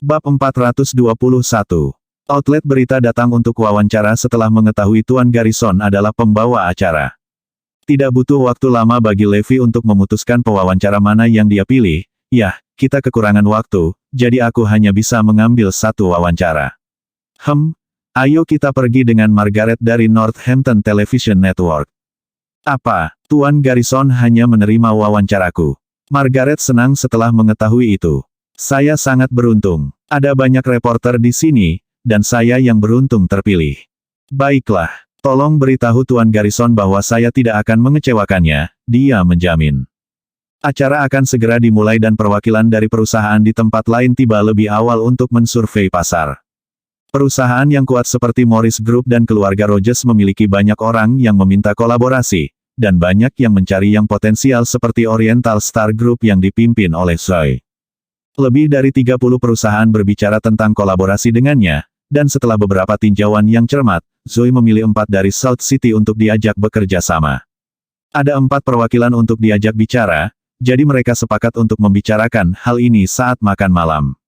Bab 421. Outlet berita datang untuk wawancara setelah mengetahui Tuan Garrison adalah pembawa acara. Tidak butuh waktu lama bagi Levi untuk memutuskan pewawancara mana yang dia pilih. Yah, kita kekurangan waktu, jadi aku hanya bisa mengambil satu wawancara. Ayo kita pergi dengan Margaret dari Northampton Television Network. Apa, Tuan Garrison hanya menerima wawancaraku? Margaret senang setelah mengetahui itu. Saya sangat beruntung. Ada banyak reporter di sini, dan saya yang beruntung terpilih. Baiklah, tolong beritahu Tuan Garrison bahwa saya tidak akan mengecewakannya, dia menjamin. Acara akan segera dimulai dan perwakilan dari perusahaan di tempat lain tiba lebih awal untuk mensurvei pasar. Perusahaan yang kuat seperti Morris Group dan keluarga Rogers memiliki banyak orang yang meminta kolaborasi, dan banyak yang mencari yang potensial seperti Oriental Star Group yang dipimpin oleh Zoe. Lebih dari 30 perusahaan berbicara tentang kolaborasi dengannya, dan setelah beberapa tinjauan yang cermat, Zoe memilih 4 dari South City untuk diajak bekerja sama. Ada 4 perwakilan untuk diajak bicara, jadi mereka sepakat untuk membicarakan hal ini saat makan malam.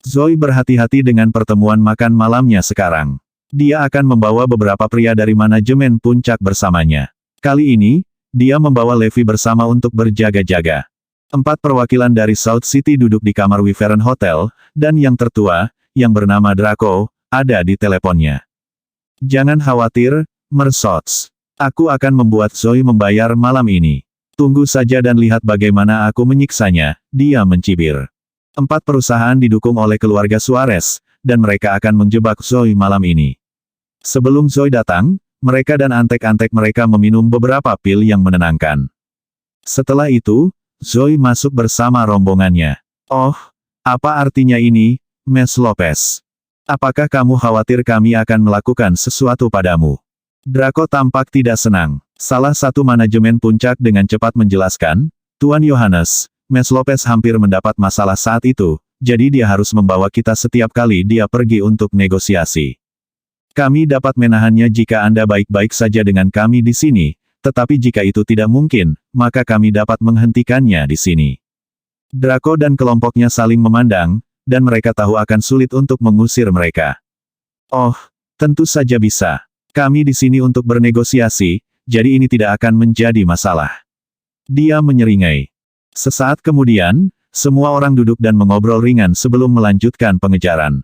Zoe berhati-hati dengan pertemuan makan malamnya sekarang. Dia akan membawa beberapa pria dari manajemen puncak bersamanya. Kali ini, dia membawa Levi bersama untuk berjaga-jaga. 4 perwakilan dari South City duduk di kamar Wyvern Hotel, dan yang tertua, yang bernama Draco, ada di teleponnya. Jangan khawatir, Mersots. Aku akan membuat Zoe membayar malam ini. Tunggu saja dan lihat bagaimana aku menyiksanya, dia mencibir. 4 perusahaan didukung oleh keluarga Suarez, dan mereka akan menjebak Zoe malam ini. Sebelum Zoe datang, mereka dan antek-antek mereka meminum beberapa pil yang menenangkan. Setelah itu, Zoe masuk bersama rombongannya. Oh, apa artinya ini, Miss Lopez? Apakah kamu khawatir kami akan melakukan sesuatu padamu? Draco tampak tidak senang. Salah satu manajemen puncak dengan cepat menjelaskan, Tuan Yohanes, Miss Lopez hampir mendapat masalah saat itu, jadi dia harus membawa kita setiap kali dia pergi untuk negosiasi. Kami dapat menahannya jika Anda baik-baik saja dengan kami di sini, tetapi jika itu tidak mungkin, maka kami dapat menghentikannya di sini. Draco dan kelompoknya saling memandang, dan mereka tahu akan sulit untuk mengusir mereka. Oh, tentu saja bisa. Kami di sini untuk bernegosiasi, jadi ini tidak akan menjadi masalah. Dia menyeringai. Sesaat kemudian, semua orang duduk dan mengobrol ringan sebelum melanjutkan pengejaran.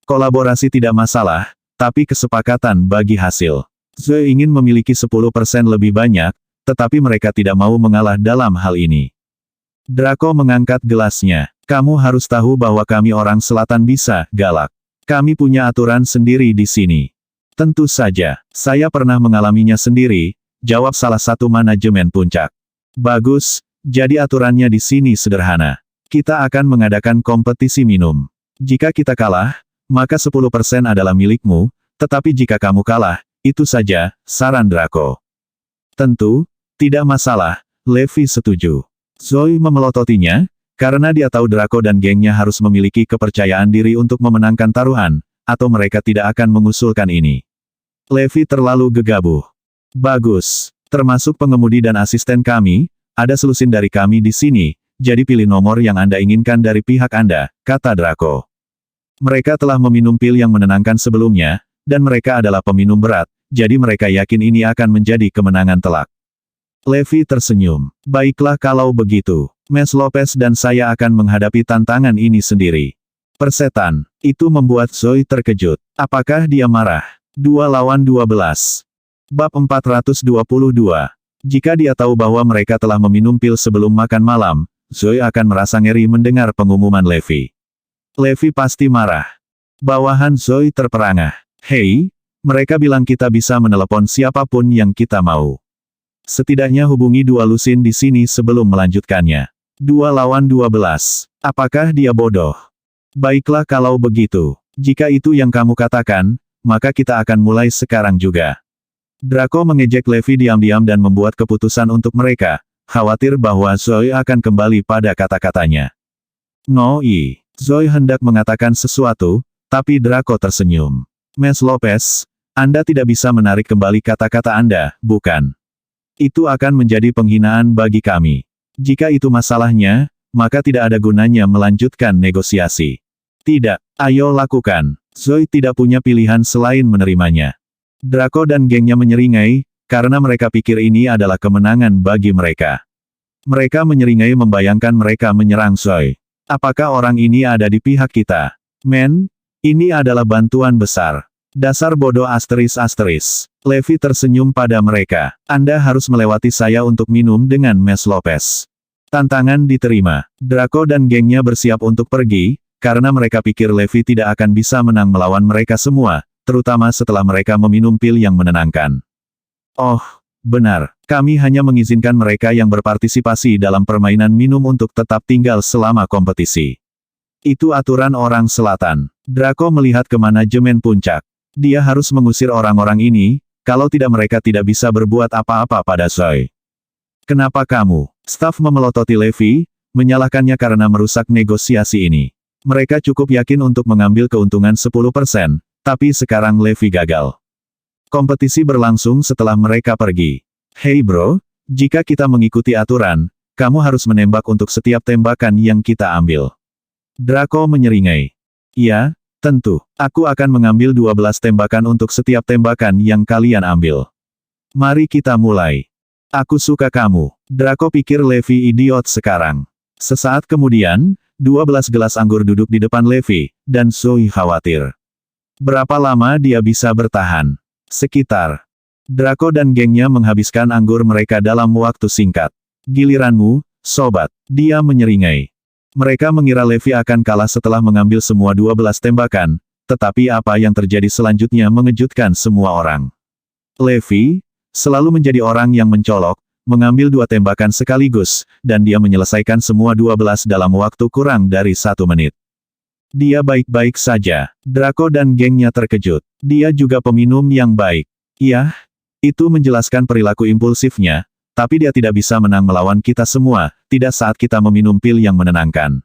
Kolaborasi tidak masalah, tapi kesepakatan bagi hasil. Zoe ingin memiliki 10% lebih banyak, tetapi mereka tidak mau mengalah dalam hal ini. Draco mengangkat gelasnya. Kamu harus tahu bahwa kami orang selatan bisa galak. Kami punya aturan sendiri di sini. Tentu saja, saya pernah mengalaminya sendiri, jawab salah satu manajemen puncak. Bagus, jadi aturannya di sini sederhana. Kita akan mengadakan kompetisi minum. Jika kita kalah, maka 10% adalah milikmu, tetapi jika kamu kalah, itu saja, saran Draco. Tentu, tidak masalah, Levi setuju. Zoe memelototinya, karena dia tahu Draco dan gengnya harus memiliki kepercayaan diri untuk memenangkan taruhan, atau mereka tidak akan mengusulkan ini. Levi terlalu gegabah. Bagus, termasuk pengemudi dan asisten kami, ada selusin dari kami di sini, jadi pilih nomor yang Anda inginkan dari pihak Anda, kata Draco. Mereka telah meminum pil yang menenangkan sebelumnya, dan mereka adalah peminum berat, jadi mereka yakin ini akan menjadi kemenangan telak. Levi tersenyum. Baiklah kalau begitu, Miss Lopez dan saya akan menghadapi tantangan ini sendiri. Persetan, itu membuat Zoe terkejut. Apakah dia marah? 2 lawan 12. Bab 422. Jika dia tahu bahwa mereka telah meminum pil sebelum makan malam, Zoe akan merasa ngeri mendengar pengumuman Levi. Levi pasti marah. Bawahan Zoe terperangah. Hei, mereka bilang kita bisa menelepon siapapun yang kita mau. Setidaknya hubungi 2 lusin di sini sebelum melanjutkannya. 2 lawan 12. Apakah dia bodoh? Baiklah kalau begitu. Jika itu yang kamu katakan, maka kita akan mulai sekarang juga. Draco mengejek Levi diam-diam dan membuat keputusan untuk mereka, khawatir bahwa Zoe akan kembali pada kata-katanya. Zoe hendak mengatakan sesuatu, tapi Draco tersenyum. Miss Lopez, Anda tidak bisa menarik kembali kata-kata Anda, bukan? Itu akan menjadi penghinaan bagi kami. Jika itu masalahnya, maka tidak ada gunanya melanjutkan negosiasi. Tidak, ayo lakukan. Zoe tidak punya pilihan selain menerimanya. Draco dan gengnya menyeringai, karena mereka pikir ini adalah kemenangan bagi mereka. Mereka menyeringai membayangkan mereka menyerang Zoe. Apakah orang ini ada di pihak kita? Men, ini adalah bantuan besar. Dasar bodoh asteris. Levi tersenyum pada mereka. Anda harus melewati saya untuk minum dengan Mes Lopez. Tantangan diterima. Draco dan gengnya bersiap untuk pergi, karena mereka pikir Levi tidak akan bisa menang melawan mereka semua, terutama setelah mereka meminum pil yang menenangkan. Oh, benar. Kami hanya mengizinkan mereka yang berpartisipasi dalam permainan minum untuk tetap tinggal selama kompetisi. Itu aturan orang selatan. Draco melihat ke manajemen puncak. Dia harus mengusir orang-orang ini, kalau tidak mereka tidak bisa berbuat apa-apa pada Zoe. Kenapa kamu? Staf memelototi Levi, menyalahkannya karena merusak negosiasi ini. Mereka cukup yakin untuk mengambil keuntungan 10%, tapi sekarang Levi gagal. Kompetisi berlangsung setelah mereka pergi. Hei bro, jika kita mengikuti aturan, kamu harus menembak untuk setiap tembakan yang kita ambil. Draco menyeringai. Ya, tentu. Aku akan mengambil 12 tembakan untuk setiap tembakan yang kalian ambil. Mari kita mulai. Aku suka kamu. Draco pikir Levi idiot sekarang. Sesaat kemudian, 12 gelas anggur duduk di depan Levi, dan Zoe khawatir. Berapa lama dia bisa bertahan? Sekitar. Draco dan gengnya menghabiskan anggur mereka dalam waktu singkat. Giliranmu, sobat. Dia menyeringai. Mereka mengira Levi akan kalah setelah mengambil semua 12 tembakan, tetapi apa yang terjadi selanjutnya mengejutkan semua orang. Levi, selalu menjadi orang yang mencolok, mengambil 2 tembakan sekaligus, dan dia menyelesaikan semua 12 dalam waktu kurang dari 1 menit. Dia baik-baik saja. Draco dan gengnya terkejut. Dia juga peminum yang baik. Iya, itu menjelaskan perilaku impulsifnya, tapi dia tidak bisa menang melawan kita semua, tidak saat kita meminum pil yang menenangkan.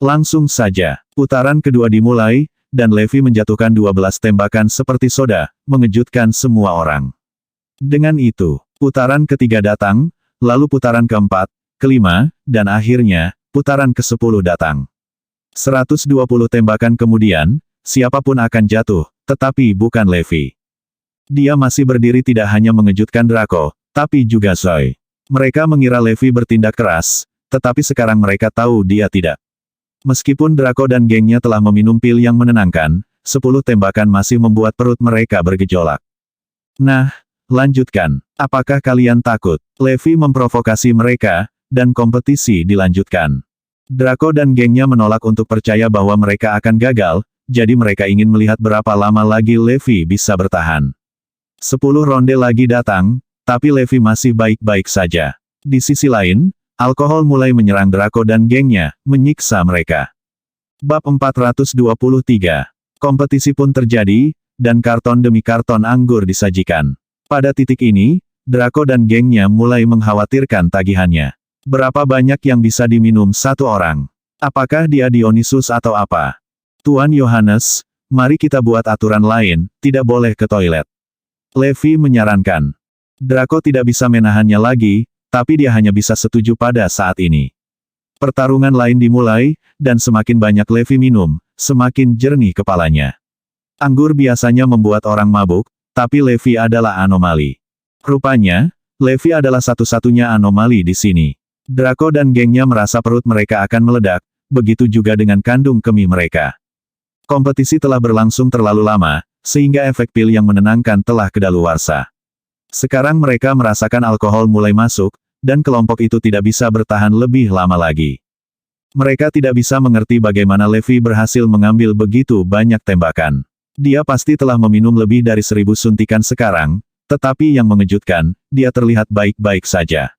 Langsung saja, putaran kedua dimulai, dan Levi menjatuhkan 12 tembakan seperti soda, mengejutkan semua orang. Dengan itu, putaran ketiga datang, lalu putaran keempat, kelima, dan akhirnya, putaran ke-10 datang. 120 tembakan kemudian, siapapun akan jatuh, tetapi bukan Levi. Dia masih berdiri tidak hanya mengejutkan Draco, tapi juga Zoe. Mereka mengira Levi bertindak keras, tetapi sekarang mereka tahu dia tidak. Meskipun Draco dan gengnya telah meminum pil yang menenangkan, 10 tembakan masih membuat perut mereka bergejolak. Nah, lanjutkan. Apakah kalian takut? Levi memprovokasi mereka, dan kompetisi dilanjutkan. Draco dan gengnya menolak untuk percaya bahwa mereka akan gagal, jadi mereka ingin melihat berapa lama lagi Levi bisa bertahan. 10 ronde lagi datang, tapi Levi masih baik-baik saja. Di sisi lain, alkohol mulai menyerang Draco dan gengnya, menyiksa mereka. Bab 423. Kompetisi pun terjadi, dan karton demi karton anggur disajikan. Pada titik ini, Draco dan gengnya mulai mengkhawatirkan tagihannya. Berapa banyak yang bisa diminum satu orang? Apakah dia Dionysus atau apa? Tuan Yohanes, mari kita buat aturan lain, tidak boleh ke toilet. Levi menyarankan. Draco tidak bisa menahannya lagi, tapi dia hanya bisa setuju pada saat ini. Pertarungan lain dimulai, dan semakin banyak Levi minum, semakin jernih kepalanya. Anggur biasanya membuat orang mabuk, tapi Levi adalah anomali. Rupanya, Levi adalah satu-satunya anomali di sini. Draco dan gengnya merasa perut mereka akan meledak, begitu juga dengan kandung kemih mereka. Kompetisi telah berlangsung terlalu lama, sehingga efek pil yang menenangkan telah kedaluarsa. Sekarang mereka merasakan alkohol mulai masuk, dan kelompok itu tidak bisa bertahan lebih lama lagi. Mereka tidak bisa mengerti bagaimana Levi berhasil mengambil begitu banyak tembakan. Dia pasti telah meminum lebih dari 1000 suntikan sekarang, tetapi yang mengejutkan, dia terlihat baik-baik saja.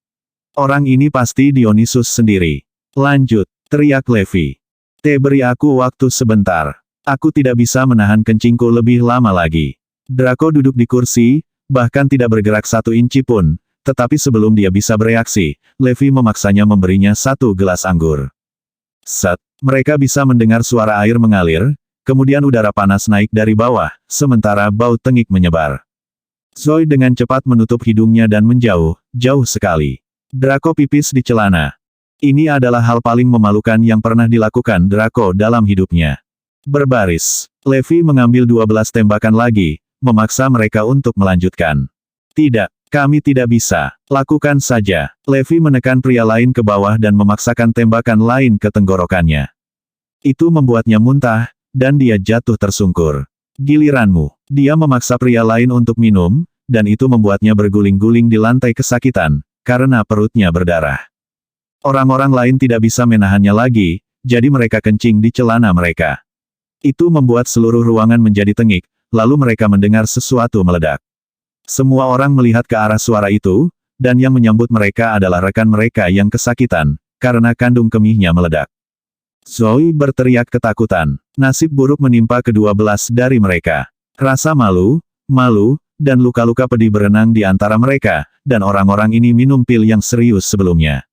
Orang ini pasti Dionysus sendiri. Lanjut, teriak Levi. Beri aku waktu sebentar. Aku tidak bisa menahan kencingku lebih lama lagi. Draco duduk di kursi, bahkan tidak bergerak 1 inci pun, tetapi sebelum dia bisa bereaksi, Levi memaksanya memberinya 1 gelas anggur. Set, mereka bisa mendengar suara air mengalir, kemudian udara panas naik dari bawah, sementara bau tengik menyebar. Zoe dengan cepat menutup hidungnya dan menjauh, jauh sekali. Draco pipis di celana. Ini adalah hal paling memalukan yang pernah dilakukan Draco dalam hidupnya. Berbaris. Levi mengambil 12 tembakan lagi, memaksa mereka untuk melanjutkan. Tidak, kami tidak bisa. Lakukan saja. Levi menekan pria lain ke bawah dan memaksakan tembakan lain ke tenggorokannya. Itu membuatnya muntah, dan dia jatuh tersungkur. Giliranmu. Dia memaksa pria lain untuk minum, dan itu membuatnya berguling-guling di lantai kesakitan, karena perutnya berdarah. Orang-orang lain tidak bisa menahannya lagi, jadi mereka kencing di celana mereka. Itu membuat seluruh ruangan menjadi tengik, lalu mereka mendengar sesuatu meledak. Semua orang melihat ke arah suara itu, dan yang menyambut mereka adalah rekan mereka yang kesakitan, karena kandung kemihnya meledak. Zoe berteriak ketakutan. Nasib buruk menimpa ke-12 dari mereka. Rasa malu, dan luka-luka pedih berenang di antara mereka, dan orang-orang ini minum pil yang serius sebelumnya.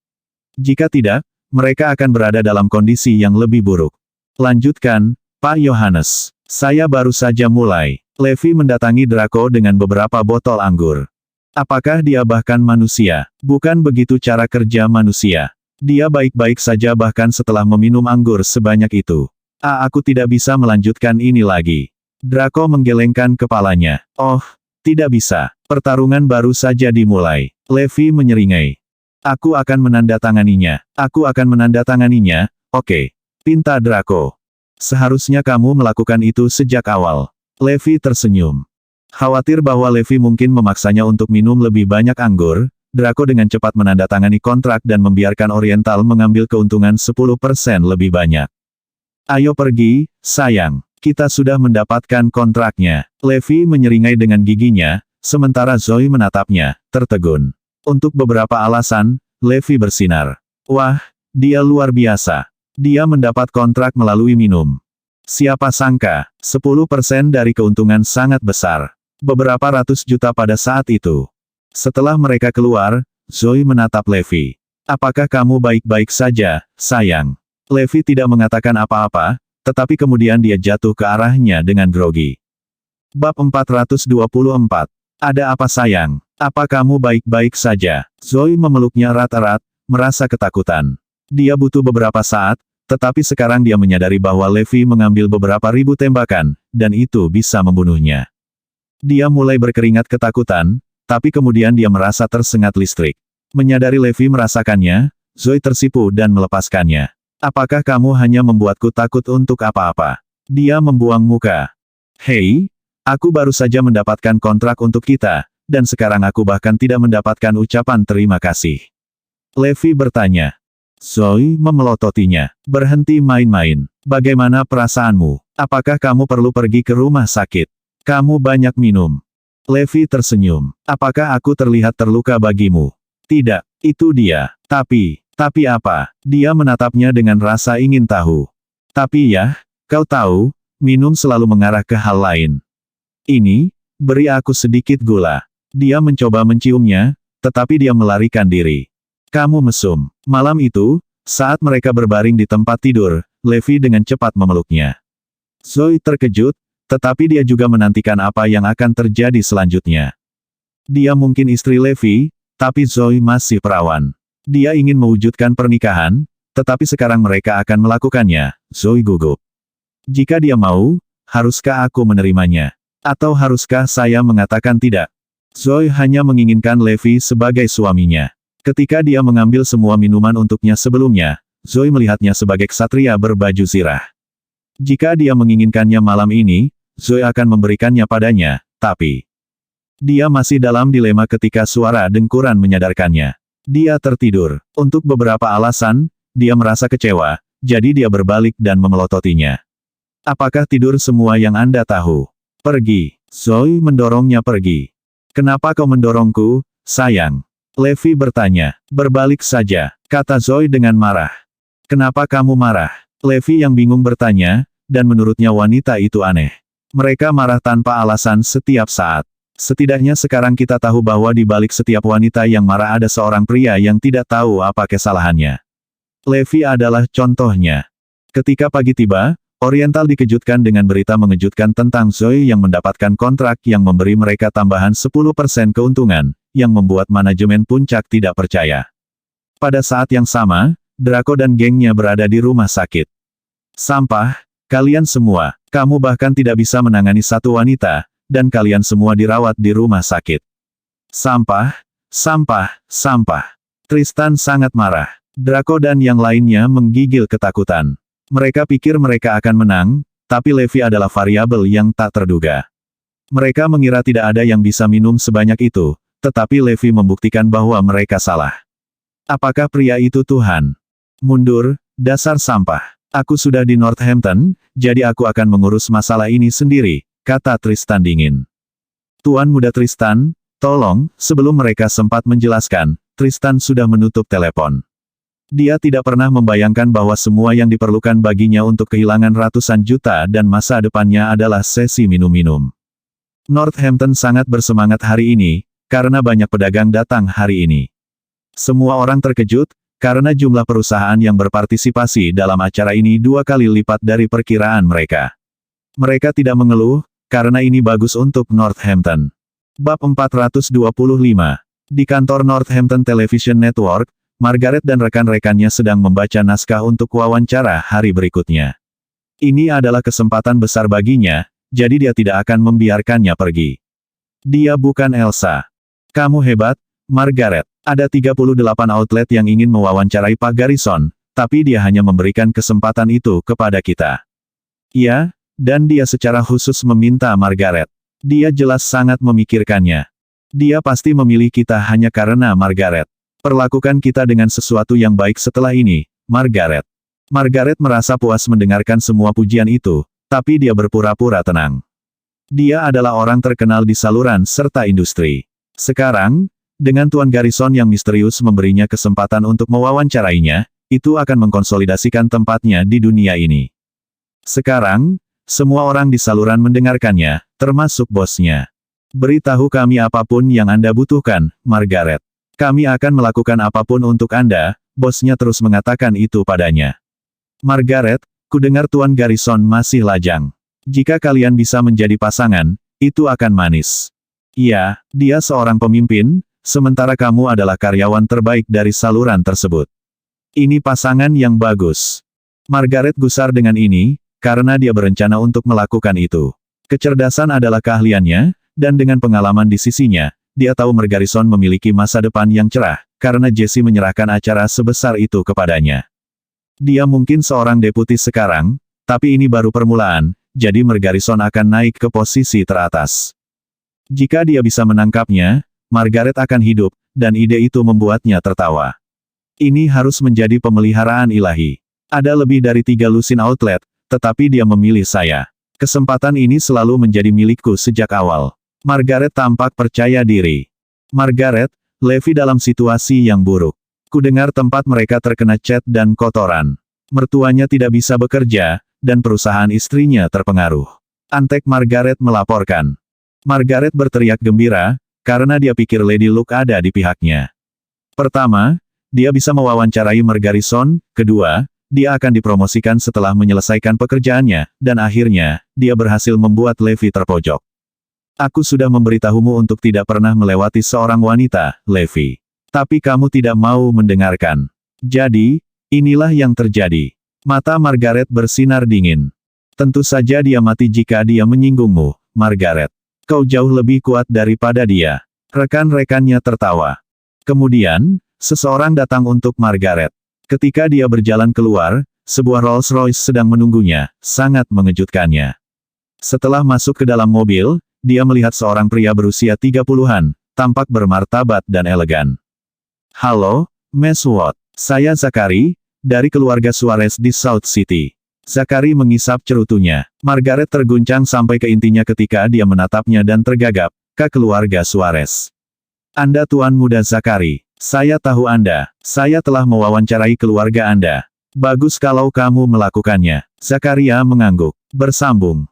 Jika tidak, mereka akan berada dalam kondisi yang lebih buruk. Lanjutkan, Pak Yohanes. Saya baru saja mulai. Levi mendatangi Draco dengan beberapa botol anggur. Apakah dia bahkan manusia? Bukan begitu cara kerja manusia. Dia baik-baik saja bahkan setelah meminum anggur sebanyak itu. Aku tidak bisa melanjutkan ini lagi. Draco menggelengkan kepalanya. Oh, tidak bisa. Pertarungan baru saja dimulai. Levi menyeringai. Aku akan menandatanganinya. Oke. Pinta Draco. Seharusnya kamu melakukan itu sejak awal. Levi tersenyum. Khawatir bahwa Levi mungkin memaksanya untuk minum lebih banyak anggur, Draco dengan cepat menandatangani kontrak dan membiarkan Oriental mengambil keuntungan 10% lebih banyak. Ayo pergi, sayang. Kita sudah mendapatkan kontraknya. Levi menyeringai dengan giginya, sementara Zoe menatapnya, tertegun. Untuk beberapa alasan, Levi bersinar. Wah, dia luar biasa. Dia mendapat kontrak melalui minum. Siapa sangka, 10% dari keuntungan sangat besar. Beberapa ratus juta pada saat itu. Setelah mereka keluar, Zoe menatap Levi. Apakah kamu baik-baik saja, sayang? Levi tidak mengatakan apa-apa, tetapi kemudian dia jatuh ke arahnya dengan grogi. Bab 424. Ada apa sayang? Apa kamu baik-baik saja? Zoe memeluknya erat-erat, merasa ketakutan. Dia butuh beberapa saat, tetapi sekarang dia menyadari bahwa Levi mengambil beberapa ribu tembakan, dan itu bisa membunuhnya. Dia mulai berkeringat ketakutan, tapi kemudian dia merasa tersengat listrik. Menyadari Levi merasakannya, Zoe tersipu dan melepaskannya. Apakah kamu hanya membuatku takut untuk apa-apa? Dia membuang muka. Hei, aku baru saja mendapatkan kontrak untuk kita, dan sekarang aku bahkan tidak mendapatkan ucapan terima kasih. Levi bertanya. Zoe memelototinya. Berhenti main-main. Bagaimana perasaanmu? Apakah kamu perlu pergi ke rumah sakit? Kamu banyak minum. Levi tersenyum. Apakah aku terlihat terluka bagimu? Tidak, itu dia. Tapi apa? Dia menatapnya dengan rasa ingin tahu. Tapi ya, kau tahu, minum selalu mengarah ke hal lain. Ini, beri aku sedikit gula. Dia mencoba menciumnya, tetapi dia melarikan diri. Kamu mesum. Malam itu, saat mereka berbaring di tempat tidur, Levi dengan cepat memeluknya. Zoe terkejut, tetapi dia juga menantikan apa yang akan terjadi selanjutnya. Dia mungkin istri Levi, tapi Zoe masih perawan. Dia ingin mewujudkan pernikahan, tetapi sekarang mereka akan melakukannya. Zoe gugup. Jika dia mau, haruskah aku menerimanya? Atau haruskah saya mengatakan tidak? Zoe hanya menginginkan Levi sebagai suaminya. Ketika dia mengambil semua minuman untuknya sebelumnya, Zoe melihatnya sebagai ksatria berbaju zirah. Jika dia menginginkannya malam ini, Zoe akan memberikannya padanya, tapi dia masih dalam dilema ketika suara dengkuran menyadarkannya. Dia tertidur. Untuk beberapa alasan, dia merasa kecewa, jadi dia berbalik dan memelototinya. Apakah tidur semua yang Anda tahu? Pergi. Zoe mendorongnya pergi. Kenapa kau mendorongku, sayang? Levi bertanya. Berbalik saja, kata Zoe dengan marah. Kenapa kamu marah? Levi yang bingung bertanya, dan menurutnya wanita itu aneh. Mereka marah tanpa alasan setiap saat. Setidaknya sekarang kita tahu bahwa di balik setiap wanita yang marah ada seorang pria yang tidak tahu apa kesalahannya. Levi adalah contohnya. Ketika pagi tiba, Oriental dikejutkan dengan berita mengejutkan tentang Zoe yang mendapatkan kontrak yang memberi mereka tambahan 10% keuntungan, yang membuat manajemen puncak tidak percaya. Pada saat yang sama, Draco dan gengnya berada di rumah sakit. Sampah, Kalian semua, kamu bahkan tidak bisa menangani satu wanita, dan kalian semua dirawat di rumah sakit. Sampah, sampah, sampah. Tristan sangat marah. Draco dan yang lainnya menggigil ketakutan. Mereka pikir mereka akan menang, tapi Levi adalah variabel yang tak terduga. Mereka mengira tidak ada yang bisa minum sebanyak itu, tetapi Levi membuktikan bahwa mereka salah. Apakah pria itu Tuhan? Mundur, dasar sampah. Aku sudah di Northampton, jadi aku akan mengurus masalah ini sendiri, kata Tristan dingin. Tuan Muda Tristan, tolong, sebelum mereka sempat menjelaskan, Tristan sudah menutup telepon. Dia tidak pernah membayangkan bahwa semua yang diperlukan baginya untuk kehilangan ratusan juta dan masa depannya adalah sesi minum-minum. Northampton sangat bersemangat hari ini, karena banyak pedagang datang hari ini. Semua orang terkejut, karena jumlah perusahaan yang berpartisipasi dalam acara ini 2 kali lipat dari perkiraan mereka. Mereka tidak mengeluh, karena ini bagus untuk Northampton. Bab 425. Di kantor Northampton Television Network, Margaret dan rekan-rekannya sedang membaca naskah untuk wawancara hari berikutnya. Ini adalah kesempatan besar baginya, jadi dia tidak akan membiarkannya pergi. Dia bukan Elsa. Kamu hebat, Margaret. Ada 38 outlet yang ingin mewawancarai Pak Garrison, tapi dia hanya memberikan kesempatan itu kepada kita. Ya, dan dia secara khusus meminta Margaret. Dia jelas sangat memikirkannya. Dia pasti memilih kita hanya karena Margaret. Perlakukan kita dengan sesuatu yang baik setelah ini, Margaret. Margaret merasa puas mendengarkan semua pujian itu, tapi dia berpura-pura tenang. Dia adalah orang terkenal di saluran serta industri. Sekarang, dengan Tuan Garrison yang misterius memberinya kesempatan untuk mewawancarainya, itu akan mengkonsolidasikan tempatnya di dunia ini. Sekarang, semua orang di saluran mendengarkannya, termasuk bosnya. Beritahu kami apapun yang Anda butuhkan, Margaret. Kami akan melakukan apapun untuk Anda, bosnya terus mengatakan itu padanya. Margaret, kudengar Tuan Garrison masih lajang. Jika kalian bisa menjadi pasangan, itu akan manis. Iya, dia seorang pemimpin, sementara kamu adalah karyawan terbaik dari saluran tersebut. Ini pasangan yang bagus. Margaret gusar dengan ini, karena dia berencana untuk melakukan itu. Kecerdasan adalah keahliannya, dan dengan pengalaman di sisinya, dia tahu Garrison memiliki masa depan yang cerah, karena Jesse menyerahkan acara sebesar itu kepadanya. Dia mungkin seorang deputi sekarang, tapi ini baru permulaan, jadi Garrison akan naik ke posisi teratas. Jika dia bisa menangkapnya, Margaret akan hidup, dan ide itu membuatnya tertawa. Ini harus menjadi pemeliharaan ilahi. Ada lebih dari 3 lusin outlet, tetapi dia memilih saya. Kesempatan ini selalu menjadi milikku sejak awal. Margaret tampak percaya diri. Margaret, Levi dalam situasi yang buruk. Kudengar tempat mereka terkena cat dan kotoran. Mertuanya tidak bisa bekerja, dan perusahaan istrinya terpengaruh. Antek Margaret melaporkan. Margaret berteriak gembira, karena dia pikir Lady Luke ada di pihaknya. Pertama, dia bisa mewawancarai Garrison, kedua, dia akan dipromosikan setelah menyelesaikan pekerjaannya, dan akhirnya, dia berhasil membuat Levi terpojok. Aku sudah memberitahumu untuk tidak pernah melewati seorang wanita, Levi. Tapi kamu tidak mau mendengarkan. Jadi, inilah yang terjadi. Mata Margaret bersinar dingin. Tentu saja dia mati jika dia menyinggungmu, Margaret. Kau jauh lebih kuat daripada dia. Rekan-rekannya tertawa. Kemudian, seseorang datang untuk Margaret. Ketika dia berjalan keluar, sebuah Rolls-Royce sedang menunggunya, sangat mengejutkannya. Setelah masuk ke dalam mobil, dia melihat seorang pria berusia 30-an, tampak bermartabat dan elegan. Halo, Miss Watt. Saya Zachary, dari keluarga Suarez di South City. Zachary mengisap cerutunya. Margaret terguncang sampai ke intinya ketika dia menatapnya dan tergagap, ke keluarga Suarez. Anda Tuan Muda Zachary. Saya tahu Anda. Saya telah mewawancarai keluarga Anda. Bagus kalau kamu melakukannya. Zakaria mengangguk. Bersambung.